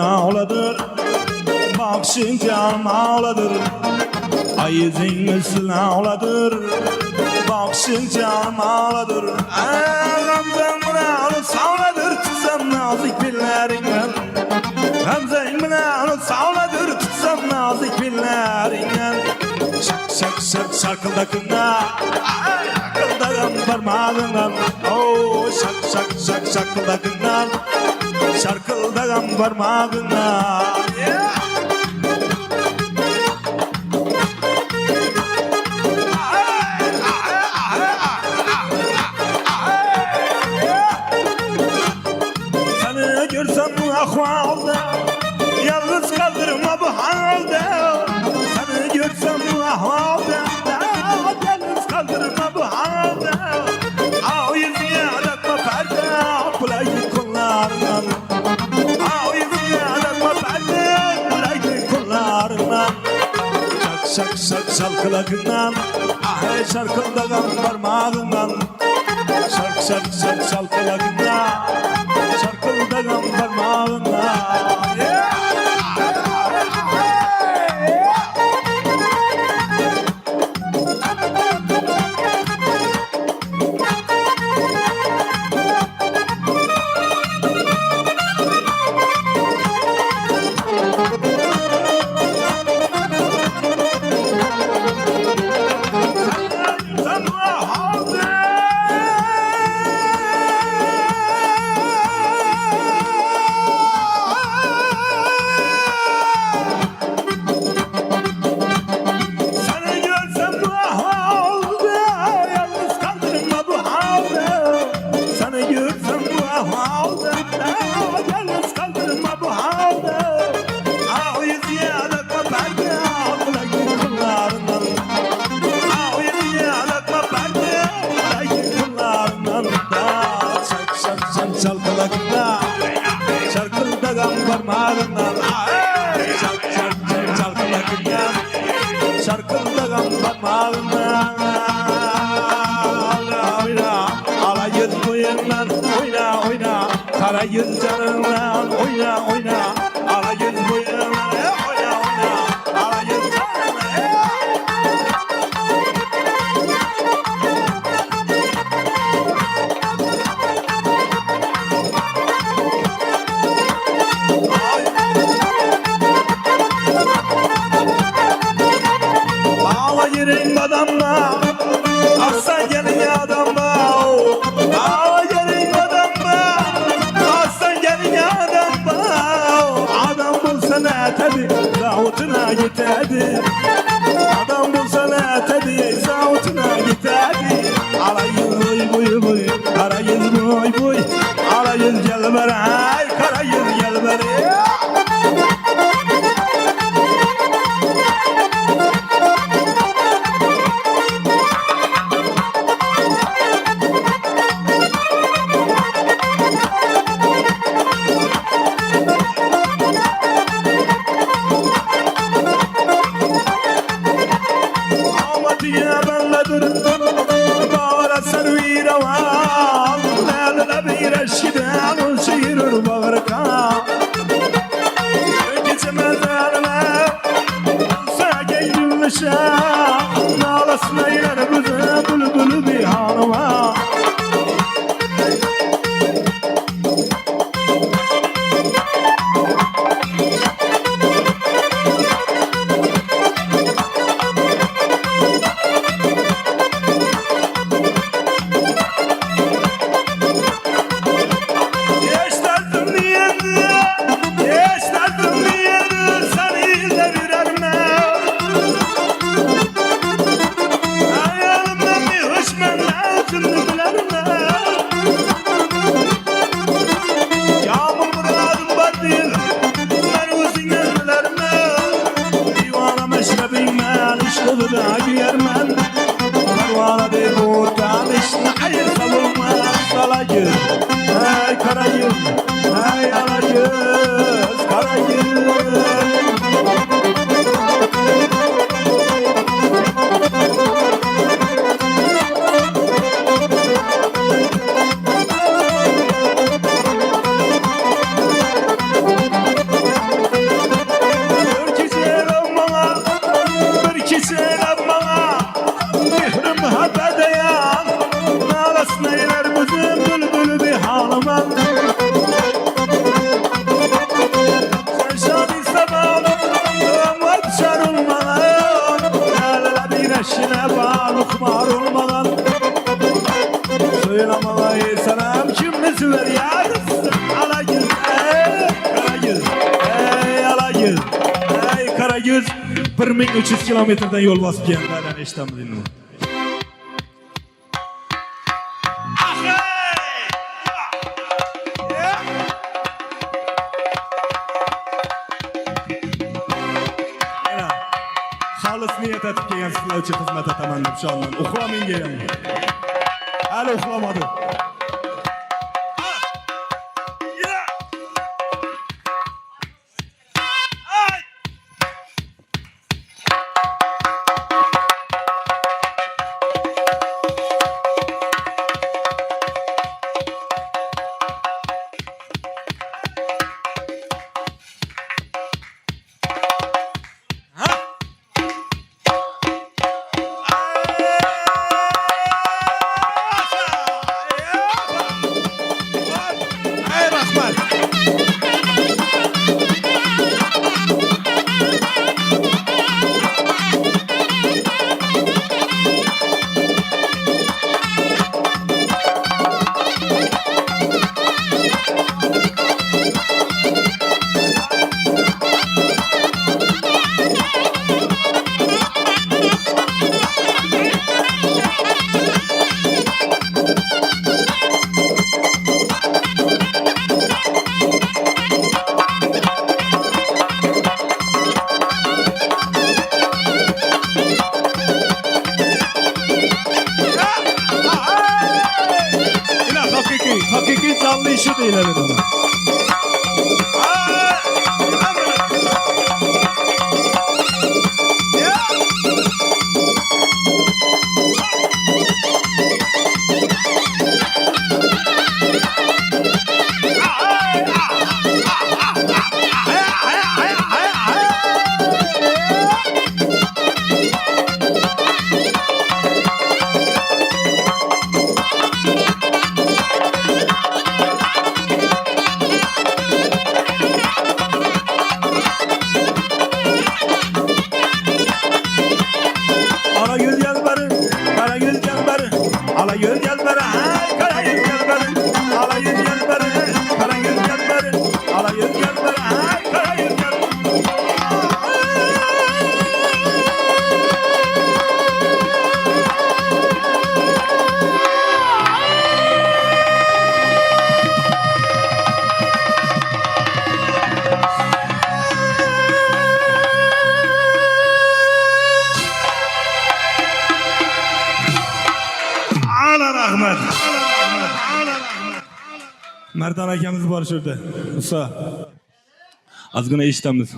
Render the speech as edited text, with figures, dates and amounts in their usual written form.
Ağladır, bakışınca ağladır. Ay yüzün üstüne ağladır, bakışınca ağladır. Gamzen bana onu savladır, tutsam nazik billerinden. Gamzen bana onu savladır, tutsam nazik billerinden. Şak şak şak şarkıldakında, şarkıldakan parmağından. Oh şak şak şak şarkıldakından, şarkıldakan parmağına. Seni görsem bu ahvalda, yalnız kaldırma bu halde. Seni görsem bu ahvalda, yalnız kaldırma bu halde. Av yüzüne adakma perde, bulayı kollarından. Şak şak şalkılakından, ah şarkıldakan parmağından. Şak şak şak şalkılakından, şarkıldakan parmağından. Şarkıldakan parmağından, şark şark şarkıldakan, şarkıldakan parmağından. Oyna, alayız bu yandan, oyna oyna, kara yüz canından, oyna oyna, alayız bu yandan, oyna oyna, alayız canından. Yerin adamla, aslan gelin adamla. Ağla yerin adamla, aslan gelin adamla. Adam bulsana tabi, zavutuna gitedi. Adam bulsana tabi, zavutuna gitedi. Alayız boy boy boy, karayız boy boy. Alayız gel beri, karayız gel beri. Nalasına iner bize bülbülü bir hanıma. Karayüz, hey Karayüz, hey Alayüz, Karayüz. Söylemalayı sanam kimimiz ver ya Alayüz, Karayüz, ey Alayüz, ey Karayüz 1300 kilometreden yol basıp geldiler eşitamiz endi bu. Halis niyet etip kelgan sizlar uchun xizmat etaman deb shu ondan uxlamayng degan. Hali uxlamadi. Hakiki canlı işi değil evet ama. Alayüz gel beri, hey Karayüz gel beri, Alayüz gel beri, Karayüz gel beri, Alayüz gel beri, hey Karayüz gel beri. Rahmet. Merdan akamiz bor şurada. Musa. Azgina eshitamiz.